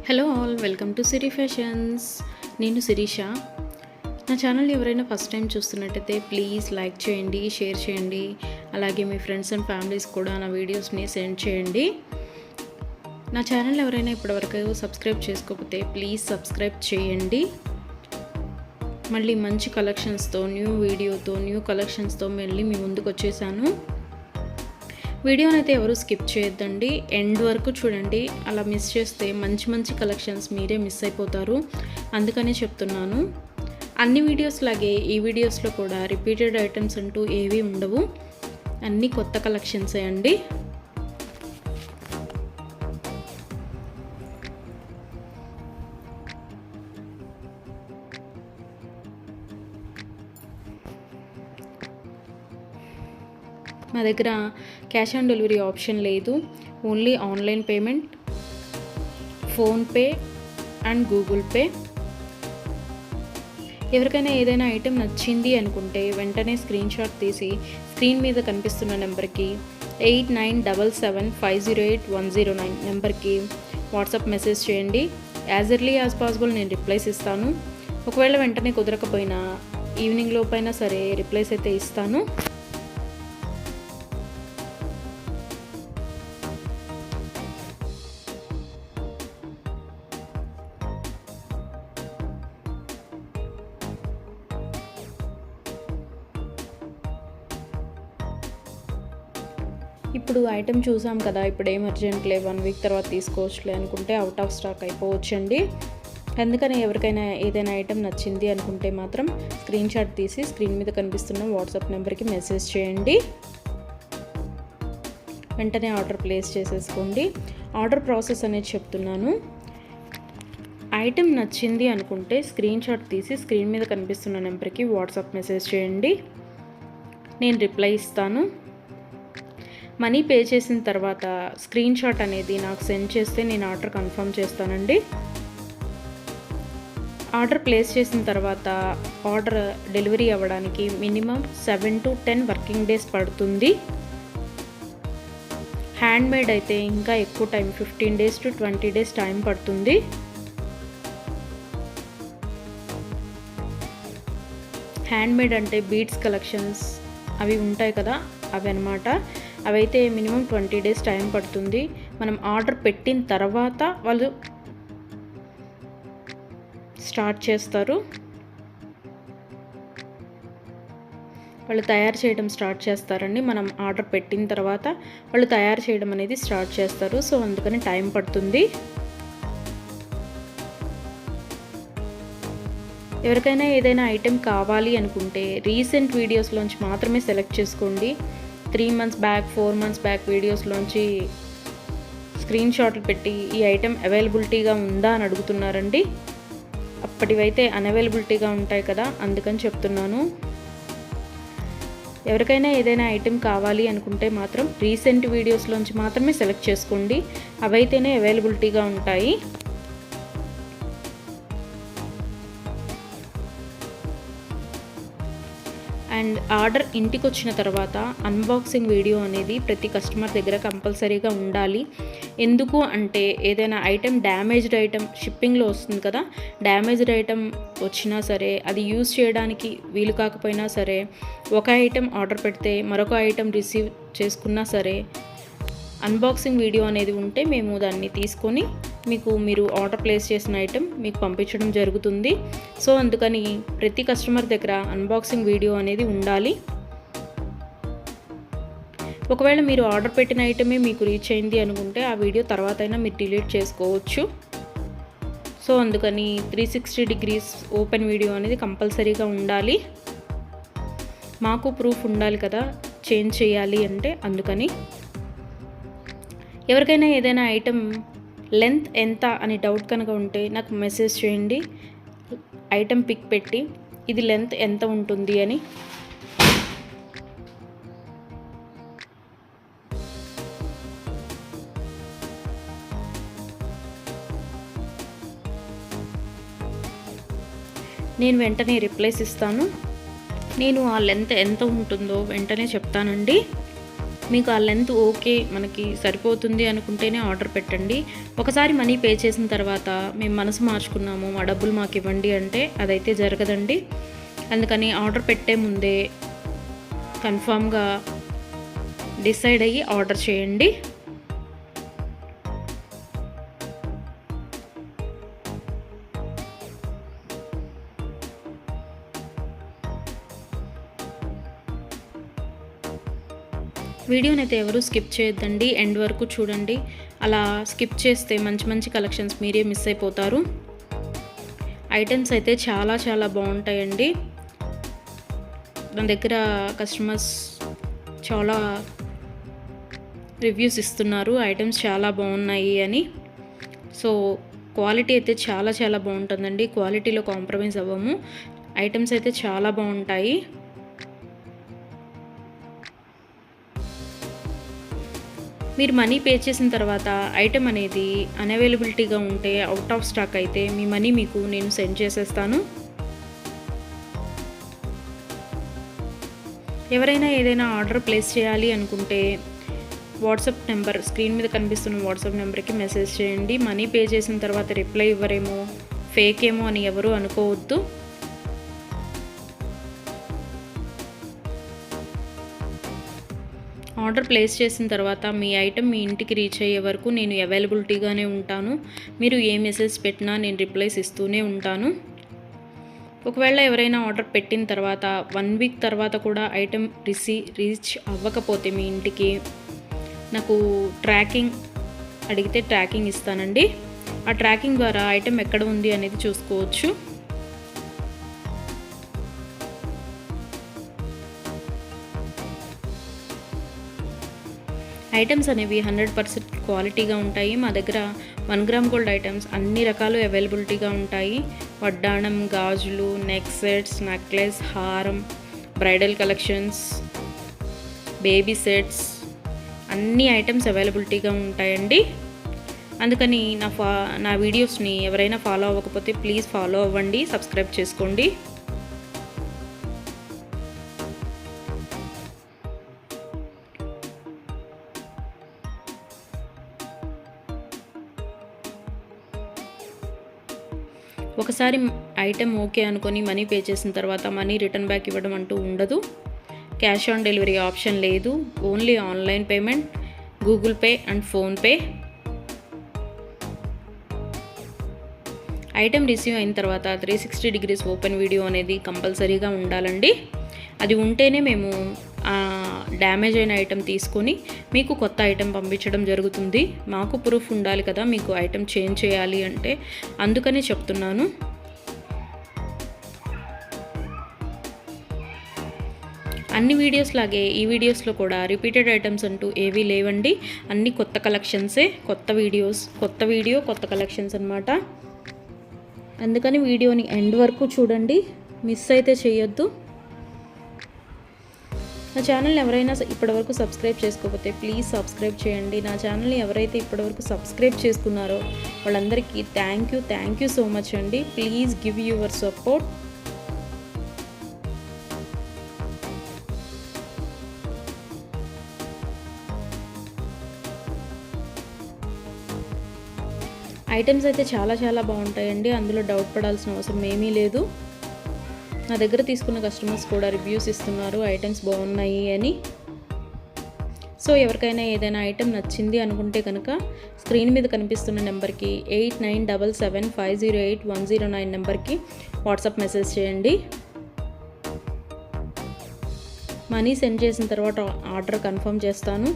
Hello all, welcome to Siri fashions. నేను శిరీష. నా channel ఎవరైనా ఫస్ట్ టైం చూస్తున్నట్టయితే ప్లీజ్ లైక్ చేయండి, షేర్ చేయండి. అలాగే మీ ఫ్రెండ్స్ అండ్ ఫ్యామిలీస్ కూడా నా వీడియోస్ని సెండ్ చేయండి. నా ఛానల్ ఎవరైనా ఇప్పటివరకు సబ్స్క్రైబ్ చేసుకోకపోతే ప్లీజ్ సబ్స్క్రైబ్ చేయండి. మళ్ళీ మంచి కలెక్షన్స్తో, న్యూ వీడియోతో, న్యూ కలెక్షన్స్తో మళ్ళీ మీ ముందుకు వచ్చేసాను. వీడియోని అయితే ఎవరు స్కిప్ చేయొద్దండి, ఎండ్ వరకు చూడండి. అలా మిస్ చేస్తే మంచి మంచి కలెక్షన్స్ మీరే మిస్ అయిపోతారు. అందుకనే చెప్తున్నాను. అన్ని వీడియోస్ లాగే ఈ వీడియోస్లో కూడా రిపీటెడ్ ఐటమ్స్ అంటూ ఏవీ ఉండవు, అన్నీ కొత్త కలెక్షన్సే అండి. మా దగ్గర క్యాష్ ఆన్ డెలివరీ ఆప్షన్ లేదు, only online payment, PhonePe and Google pay. ఎవరికైనా ఏదైనా ఐటెం నచ్చింది అనుకుంటే వెంటనే స్క్రీన్ షాట్ తీసి స్క్రీన్ మీద కనిపిస్తున్న నెంబర్కి 8977508109 నెంబర్కి వాట్సాప్ మెసేజ్ చేయండి. యాజ్ ఎర్లీ యాజ్ పాసిబుల్ నేను రిప్లైస్ ఇస్తాను. ఒకవేళ వెంటనే కుదరకపోయినా ఈవినింగ్ లోపైనా సరే రిప్లైస్ అయితే ఇస్తాను. ఇప్పుడు ఐటెం చూసాం కదా, ఇప్పుడు ఏం అర్జెంట్లే, 1 వీక్ తర్వాత తీసుకోవచ్చులే అనుకుంటే అవుట్ ఆఫ్ స్టాక్ అయిపోవచ్చండి. అందుకని ఎవరికైనా ఏదైనా ఐటెం నచ్చింది అనుకుంటే మాత్రం స్క్రీన్ షాట్ తీసి స్క్రీన్ మీద కనిపిస్తున్న వాట్సాప్ నెంబర్కి మెసేజ్ చేయండి. వెంటనే ఆర్డర్ ప్లేస్ చేసేసుకోండి. ఆర్డర్ ప్రాసెస్ అనేది చెప్తున్నాను. ఐటెం నచ్చింది అనుకుంటే స్క్రీన్ షాట్ తీసి స్క్రీన్ మీద కనిపిస్తున్న నెంబర్కి వాట్సాప్ మెసేజ్ చేయండి, నేను రిప్లై ఇస్తాను. మనీ పే చేసిన తర్వాత స్క్రీన్ షాట్ అనేది నాకు సెండ్ చేస్తే నేను ఆర్డర్ కన్ఫర్మ్ చేస్తానండి. ఆర్డర్ ప్లేస్ చేసిన తర్వాత ఆర్డర్ డెలివరీ అవ్వడానికి మినిమం 7 to 10 వర్కింగ్ డేస్ పడుతుంది. హ్యాండ్మేడ్ అయితే ఇంకా ఎక్కువ time, 15 days to 20 days time పడుతుంది. హ్యాండ్మేడ్ అంటే బీడ్స్ కలెక్షన్స్ అవి ఉంటాయి కదా, అవి అన్నమాట. అవైతే మినిమం 20 days టైం పడుతుంది. మనం ఆర్డర్ పెట్టిన తర్వాత వాళ్ళు స్టార్ట్ చేస్తారు, వాళ్ళు తయారు చేయడం స్టార్ట్ చేస్తారండి. మనం ఆర్డర్ పెట్టిన తర్వాత వాళ్ళు తయారు చేయడం అనేది స్టార్ట్ చేస్తారు. సో అందుకని టైం పడుతుంది. ఎవరికైనా ఏదైనా ఐటెం కావాలి అనుకుంటే రీసెంట్ వీడియోస్లోంచి మాత్రమే సెలెక్ట్ చేసుకోండి. 3 months బ్యాక్, 4 months బ్యాక్ వీడియోస్లోంచి స్క్రీన్ షాట్లు పెట్టి ఈ ఐటెం అవైలబిలిటీగా ఉందా అని అడుగుతున్నారండి. అప్పటివైతే అన్అవైలబిలిటీగా ఉంటాయి కదా, అందుకని చెప్తున్నాను. ఎవరికైనా ఏదైనా ఐటెం కావాలి అనుకుంటే మాత్రం రీసెంట్ వీడియోస్లోంచి మాత్రమే సెలెక్ట్ చేసుకోండి, అవైతేనే అవైలబిలిటీగా ఉంటాయి. అండ్ ఆర్డర్ ఇంటికి వచ్చిన తర్వాత అన్బాక్సింగ్ వీడియో అనేది ప్రతి కస్టమర్ దగ్గర కంపల్సరీగా ఉండాలి. ఎందుకు అంటే ఏదైనా ఐటెం డ్యామేజ్డ్ ఐటెం షిప్పింగ్లో వస్తుంది కదా, డ్యామేజ్డ్ ఐటెం వచ్చినా సరే అది యూజ్ చేయడానికి వీలు కాకపోయినా సరే, ఒక ఐటెం ఆర్డర్ పెడితే మరొక ఐటెం రిసీవ్ చేసుకున్నా సరే అన్బాక్సింగ్ వీడియో అనేది ఉంటే మేము దాన్ని తీసుకొని మీరు ఆర్డర్ ప్లేస్ చేసిన ఐటెం మీకు పంపించడం జరుగుతుంది. సో అందుకని ప్రతి కస్టమర్ దగ్గర అన్బాక్సింగ్ వీడియో అనేది ఉండాలి. ఒకవేళ మీరు ఆర్డర్ పెట్టిన ఐటమే మీకు రీచ్ అయింది అనుకుంటే ఆ వీడియో తర్వాత అయినా మీరు డిలీట్ చేసుకోవచ్చు. సో అందుకని 360 degrees ఓపెన్ వీడియో అనేది కంపల్సరీగా ఉండాలి. మాకు ప్రూఫ్ ఉండాలి కదా చేంజ్ చేయాలి అంటే, అందుకని. ఎవరికైనా ఏదైనా ఐటెం లెంత్ ఎంత అని డౌట్ కనుక ఉంటే నాకు మెసేజ్ చేయండి, ఐటెం పిక్ పెట్టి ఇది లెంత్ ఎంత ఉంటుంది అని. నేను వెంటనే రిప్లైస్ ఇస్తాను. నేను ఆ లెంత్ ఎంత ఉంటుందో వెంటనే చెప్తానండి. మీకు ఆ లెంత్ ఓకే మనకి సరిపోతుంది అనుకుంటేనే ఆర్డర్ పెట్టండి. ఒకసారి మనీ పే చేసిన తర్వాత మేము మనసు మార్చుకున్నాము, మా డబ్బులు మాకు ఇవ్వండి అంటే అదైతే జరగదండి. అందుకని ఆర్డర్ పెట్టే ముందే కన్ఫామ్గా డిసైడ్ అయ్యి ఆర్డర్ చేయండి. వీడియోని అయితే ఎవరు స్కిప్ చేయొద్దండి, ఎండ్ వరకు చూడండి. అలా స్కిప్ చేస్తే మంచి మంచి కలెక్షన్స్ మీరే మిస్ అయిపోతారు. ఐటమ్స్ అయితే చాలా చాలా బాగుంటాయండి. నా దగ్గర కస్టమర్స్ చాలా రివ్యూస్ ఇస్తున్నారు, ఐటమ్స్ చాలా బాగున్నాయి అని. సో క్వాలిటీ అయితే చాలా చాలా బాగుంటుందండి, క్వాలిటీలో కాంప్రమైజ్ అవ్వము. ఐటమ్స్ అయితే చాలా బాగుంటాయి. మీరు మనీ పే చేసిన తర్వాత ఐటెం అనేది అన్అవైలబిలిటీగా ఉంటే, అవుట్ ఆఫ్ స్టాక్ అయితే మీ మనీ మీకు నేను సెండ్ చేసేస్తాను. ఎవరైనా ఏదైనా ఆర్డర్ ప్లేస్ చేయాలి అనుకుంటే వాట్సాప్ నెంబర్, స్క్రీన్ మీద కనిపిస్తున్న వాట్సాప్ నెంబర్కి మెసేజ్ చేయండి. మనీ పే చేసిన తర్వాత రిప్లై ఇవ్వరేమో, ఫేక్ ఏమో అని ఎవరు అనుకోవద్దు. ఆర్డర్ ప్లేస్ చేసిన తర్వాత మీ ఐటెం మీ ఇంటికి రీచ్ అయ్యే వరకు నేను అవైలబిలిటీగానే ఉంటాను. మీరు ఏ మెసేజ్ పెట్టినా నేను రిప్లైస్ ఇస్తూనే ఉంటాను. ఒకవేళ ఎవరైనా ఆర్డర్ పెట్టిన తర్వాత 1 వీక్ తర్వాత కూడా ఐటెం రీచ్ అవ్వకపోతే మీ ఇంటికి నాకు ట్రాకింగ్ అడిగితే ట్రాకింగ్ ఇస్తానండి. ఆ ట్రాకింగ్ ద్వారా ఐటెం ఎక్కడ ఉంది అనేది చూసుకోవచ్చు. ఐటమ్స్ అనేవి 100% క్వాలిటీగా ఉంటాయి. మా దగ్గర 1 గ్రామ్ గోల్డ్ ఐటమ్స్ అన్ని రకాలు అవైలబిలిటీగా ఉంటాయి. వడ్డాణం, గాజులు, నెక్ సెట్స్, నెక్లెస్, హారం, బ్రైడల్ కలెక్షన్స్, బేబీ సెట్స్, అన్ని ఐటమ్స్ అవైలబిలిటీగా ఉంటాయండి. అందుకని నా వీడియోస్ని ఎవరైనా ఫాలో అవ్వకపోతే ప్లీజ్ ఫాలో అవ్వండి, సబ్స్క్రైబ్ చేసుకోండి. ఒకసారి ఐటెం ఓకే అనుకొని మనీ పే చేసిన తర్వాత మనీ రిటర్న్ బ్యాక్ ఇవ్వడం అంటూ ఉండదు. క్యాష్ ఆన్ డెలివరీ ఆప్షన్ లేదు. Only online payment, Google pay and PhonePe. Item receive అయిన తర్వాత 360 డిగ్రీస్ ఓపెన్ వీడియో అనేది కంపల్సరీగా ఉండాలండి. అది ఉంటేనే మేము డ్యామేజ్ అయిన ఐటెం తీసుకొని మీకు కొత్త ఐటెం పంపించడం జరుగుతుంది. మాకు ప్రూఫ్ ఉండాలి కదా మీకు ఐటెం చేంజ్ చేయాలి అంటే, అందుకని చెప్తున్నాను. అన్ని వీడియోస్ లాగే ఈ వీడియోస్లో కూడా రిపీటెడ్ ఐటమ్స్ అంటూ ఏవీ లేవండి. అన్ని కొత్త కలెక్షన్సే, కొత్త వీడియో కొత్త కలెక్షన్స్ అన్నమాట. అందుకని వీడియోని ఎండ్ వరకు చూడండి, మిస్ అయితే చేయొద్దు. నా ఛానల్ని ఎవరైనా ఇప్పటివరకు సబ్స్క్రైబ్ చేసుకోకపోతే ప్లీజ్ సబ్స్క్రైబ్ చేయండి. నా ఛానల్ని ఎవరైతే ఇప్పటివరకు సబ్స్క్రైబ్ చేసుకున్నారో వాళ్ళందరికీ థ్యాంక్ యూ సో మచ్ అండి. Please give your support. Items అయితే చాలా చాలా బాగుంటాయండి, అందులో డౌట్ పడాల్సిన అవసరం ఏమీ లేదు. నా దగ్గర తీసుకున్న కస్టమర్స్ కూడా రివ్యూస్ ఇస్తున్నారు ఐటమ్స్ బాగున్నాయి అని. సో ఎవరికైనా ఏదైనా ఐటెం నచ్చింది అనుకుంటే కనుక స్క్రీన్ మీద కనిపిస్తున్న నెంబర్కి 8977508109 నెంబర్కి వాట్సాప్ మెసేజ్ చేయండి. మనీ సెండ్ చేసిన తర్వాత ఆర్డర్ కన్ఫర్మ్ చేస్తాను.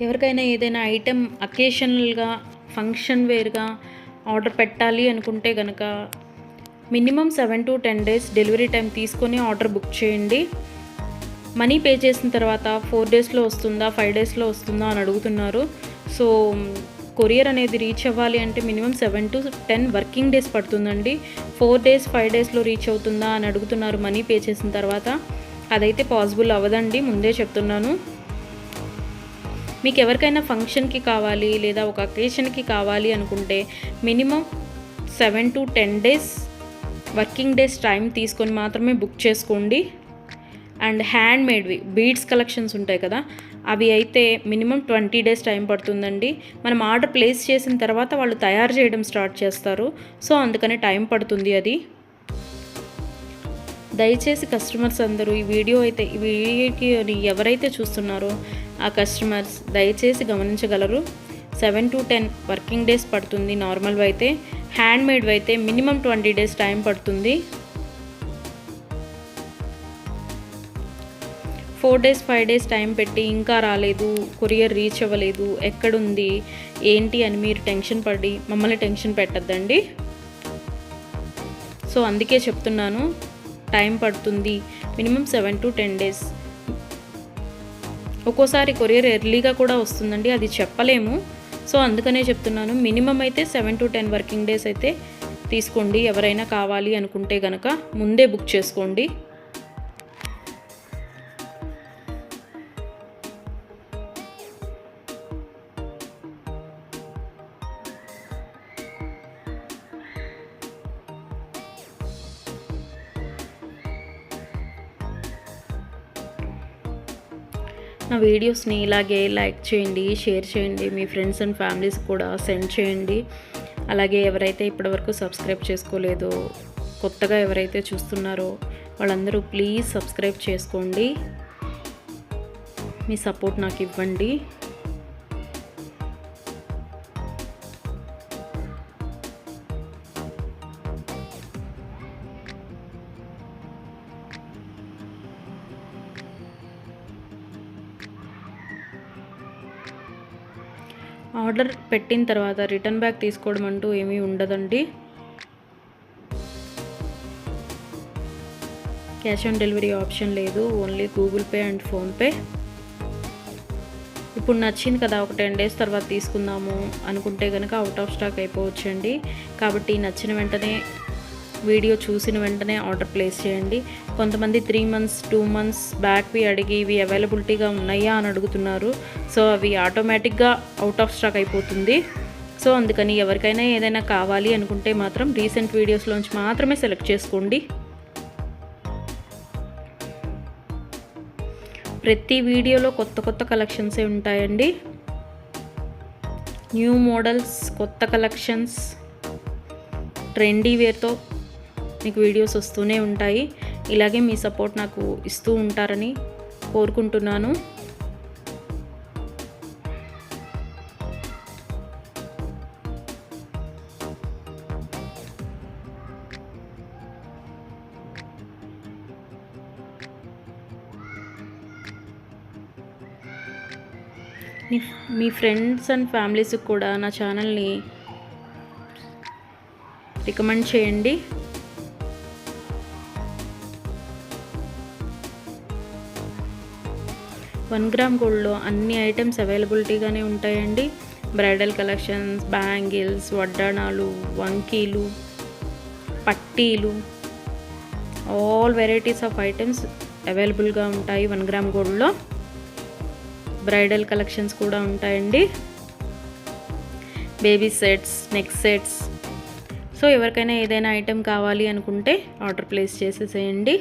ఎవరికైనా ఏదైనా ఐటెం అకేషనల్గా, ఫంక్షన్ వేర్గా ఆర్డర్ పెట్టాలి అనుకుంటే కనుక minimum 7 to 10 days delivery time తీసుకొని ఆర్డర్ బుక్ చేయండి. మనీ పే చేసిన తర్వాత 4 డేస్లో వస్తుందా, 5 డేస్లో వస్తుందా అని అడుగుతున్నారు. సో కొరియర్ అనేది రీచ్ అవ్వాలి అంటే మినిమం 7 to 10 వర్కింగ్ డేస్ పడుతుందండి. 4 డేస్ 5 డేస్లో రీచ్ అవుతుందా అని అడుగుతున్నారు మనీ పే చేసిన తర్వాత. అదైతే పాసిబుల్ అవ్వదండి, ముందే చెప్తున్నాను. మీకు ఎవరికైనా ఫంక్షన్కి కావాలి లేదా ఒక అకేషన్కి కావాలి అనుకుంటే minimum 7 to 10 days working days time తీసుకొని మాత్రమే బుక్ చేసుకోండి. అండ్ హ్యాండ్ మేడ్వి బీడ్స్ కలెక్షన్స్ ఉంటాయి కదా, అవి అయితే మినిమం 20 డేస్ టైం పడుతుందండి. మనం ఆర్డర్ ప్లేస్ చేసిన తర్వాత వాళ్ళు తయారు చేయడం స్టార్ట్ చేస్తారు. సో అందుకని టైం పడుతుంది అది. దయచేసి కస్టమర్స్ అందరూ ఈ వీడియోకి ఎవరైతే చూస్తున్నారో ఆ కస్టమర్స్ దయచేసి గమనించగలరు. 7 to 10 వర్కింగ్ డేస్ పడుతుంది నార్మల్వి అయితే. హ్యాండ్ మేడ్వి అయితే మినిమం 20 డేస్ టైం పడుతుంది. 4 days 5 days టైం పెట్టి ఇంకా రాలేదు, కొరియర్ రీచ్ అవ్వలేదు, ఎక్కడుంది ఏంటి అని మీరు టెన్షన్ పడి మమ్మల్ని టెన్షన్ పెట్టద్దండి. సో అందుకే చెప్తున్నాను, టైం పడుతుంది మినిమం 7 to 10 డేస్. ఒక్కోసారి కొరియర్ ఎర్లీగా కూడా వస్తుందండి, అది చెప్పలేము. సో అందుకనే చెప్తున్నాను, మినిమం అయితే 7 to 10 వర్కింగ్ డేస్ అయితే తీసుకోండి. ఎవరైనా కావాలి అనుకుంటే కనుక ముందే బుక్ చేసుకోండి. నా వీడియోస్ని ఇలాగే లైక్ చేయండి, షేర్ చేయండి, మీ ఫ్రెండ్స్ అండ్ ఫ్యామిలీస్ కూడా సెండ్ చేయండి. అలాగే ఎవరైతే ఇప్పటివరకు సబ్స్క్రైబ్ చేసుకోలేదో, కొత్తగా ఎవరైతే చూస్తున్నారో వాళ్ళందరూ ప్లీజ్ సబ్స్క్రైబ్ చేసుకోండి. మీ సపోర్ట్ నాకు ఇవ్వండి. ఆర్డర్ పెట్టిన తర్వాత రిటర్న్ బ్యాక్ తీసుకోవడం అంటూ ఏమీ ఉండదండి. క్యాష్ ఆన్ డెలివరీ ఆప్షన్ లేదు, only Google pay and PhonePe. ఇప్పుడు నచ్చింది కదా, ఒక 10 days తర్వాత తీసుకుందాము అనుకుంటే కనుక అవుట్ ఆఫ్ స్టాక్ అయిపోవచ్చండి. కాబట్టి నచ్చిన వెంటనే వీడియో చూసిన వెంటనే ఆర్డర్ ప్లేస్ చేయండి. కొంతమంది 3 months 2 months బ్యాక్వి అడిగి ఇవి అవైలబిలిటీగా ఉన్నాయా అని అడుగుతున్నారు. సో అవి ఆటోమేటిక్గా అవుట్ ఆఫ్ స్టాక్ అయిపోతుంది. సో అందుకని ఎవరికైనా ఏదైనా కావాలి అనుకుంటే మాత్రం రీసెంట్ వీడియోస్లోంచి మాత్రమే సెలెక్ట్ చేసుకోండి. ప్రతి వీడియోలో కొత్త కొత్త కలెక్షన్సే ఉంటాయండి. న్యూ మోడల్స్, కొత్త కలెక్షన్స్, ట్రెండీ వేర్తో మీకు వీడియోస్ వస్తూనే ఉంటాయి. ఇలాగే మీ సపోర్ట్ నాకు ఇస్తూ ఉంటారని కోరుకుంటున్నాను. మీ ఫ్రెండ్స్ అండ్ ఫ్యామిలీస్కి కూడా నా ఛానల్ని రికమెండ్ చేయండి. వన్ గ్రామ్ గోల్డ్లో అన్ని ఐటమ్స్ అవైలబిలిటీగానే ఉంటాయండి. బ్రైడల్ కలెక్షన్స్, బ్యాంగిల్స్, వడ్డాణాలు, వంకీలు, పట్టీలు, ఆల్ వెరైటీస్ ఆఫ్ ఐటమ్స్ అవైలబుల్గా ఉంటాయి 1 గ్రామ్ గోల్డ్లో. బ్రైడల్ కలెక్షన్స్ కూడా ఉంటాయండి. Baby sets, neck sets. So ఎవరికైనా ఏదైనా ఐటెం కావాలి అనుకుంటే ఆర్డర్ ప్లేస్ చేసేసేయండి.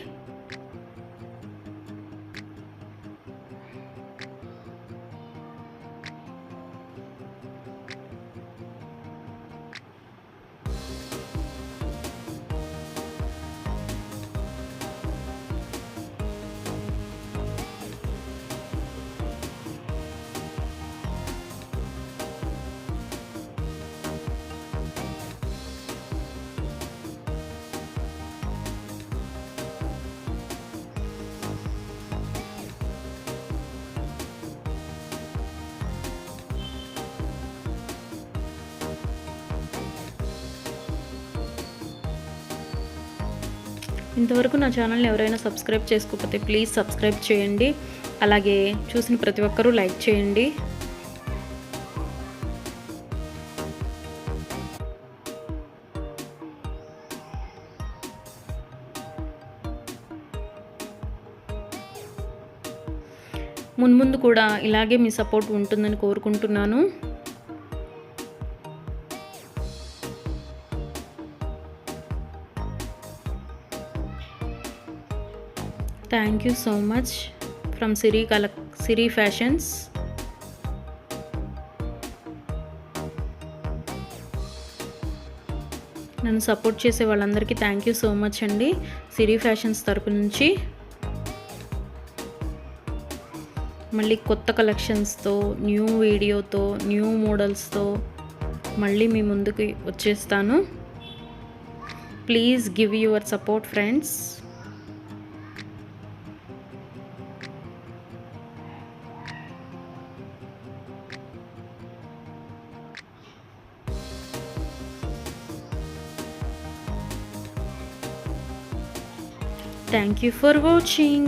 ఇంతవరకు నా ఛానల్ని ఎవరైనా సబ్స్క్రైబ్ చేసుకోకపోతే ప్లీజ్ సబ్స్క్రైబ్ చేయండి. అలాగే చూసిన ప్రతి ఒక్కరూ లైక్ చేయండి. మున్ముందు కూడా ఇలాగే మీ సపోర్ట్ ఉంటుందని కోరుకుంటున్నాను. Thank you so much from Siri fashions. నన్ను సపోర్ట్ చేసే వాళ్ళందరికీ థ్యాంక్ యూ సో మచ్ అండి, సిరి ఫ్యాషన్స్ తరపు నుంచి. మళ్ళీ కొత్త కలెక్షన్స్తో, న్యూ వీడియోతో, న్యూ మోడల్స్తో మళ్ళీ మీ ముందుకు వచ్చేస్తాను. Please give your support friends. Thank you for watching.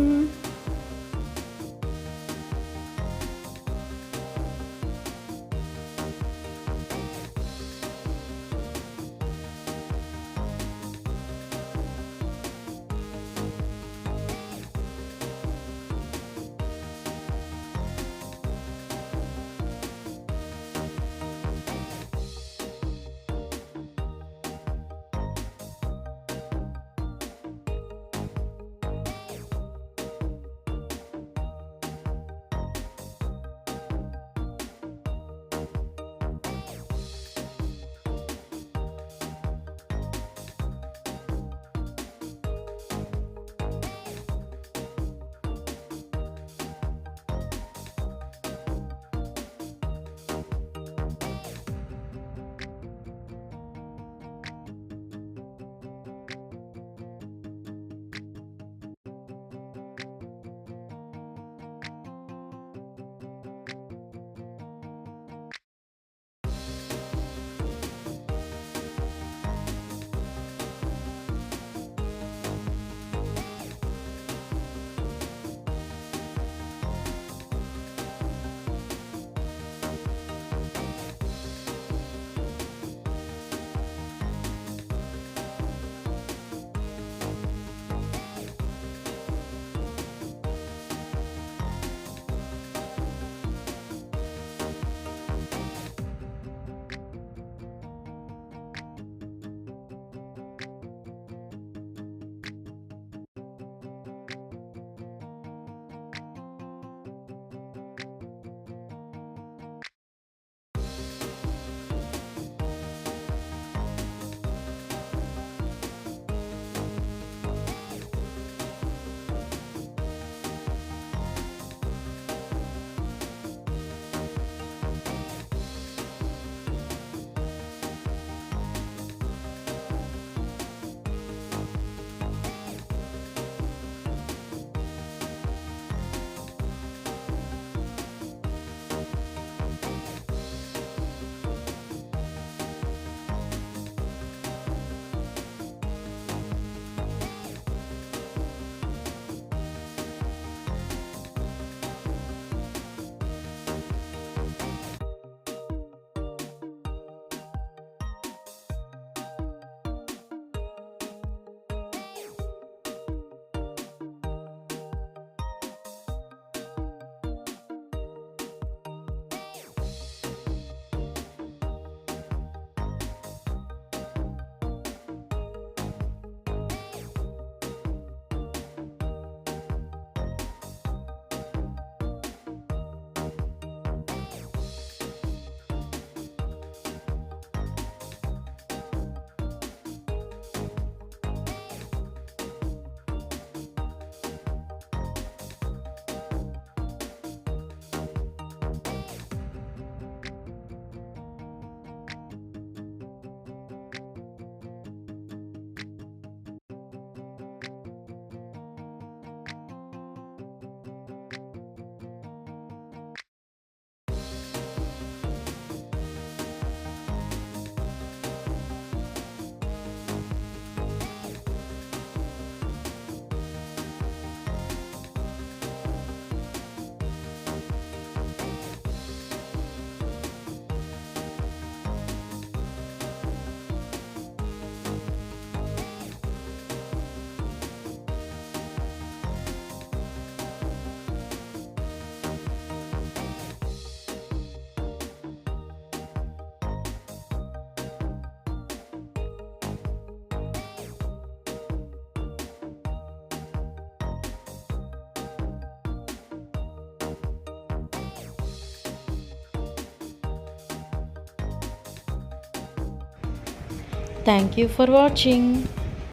Thank you for watching.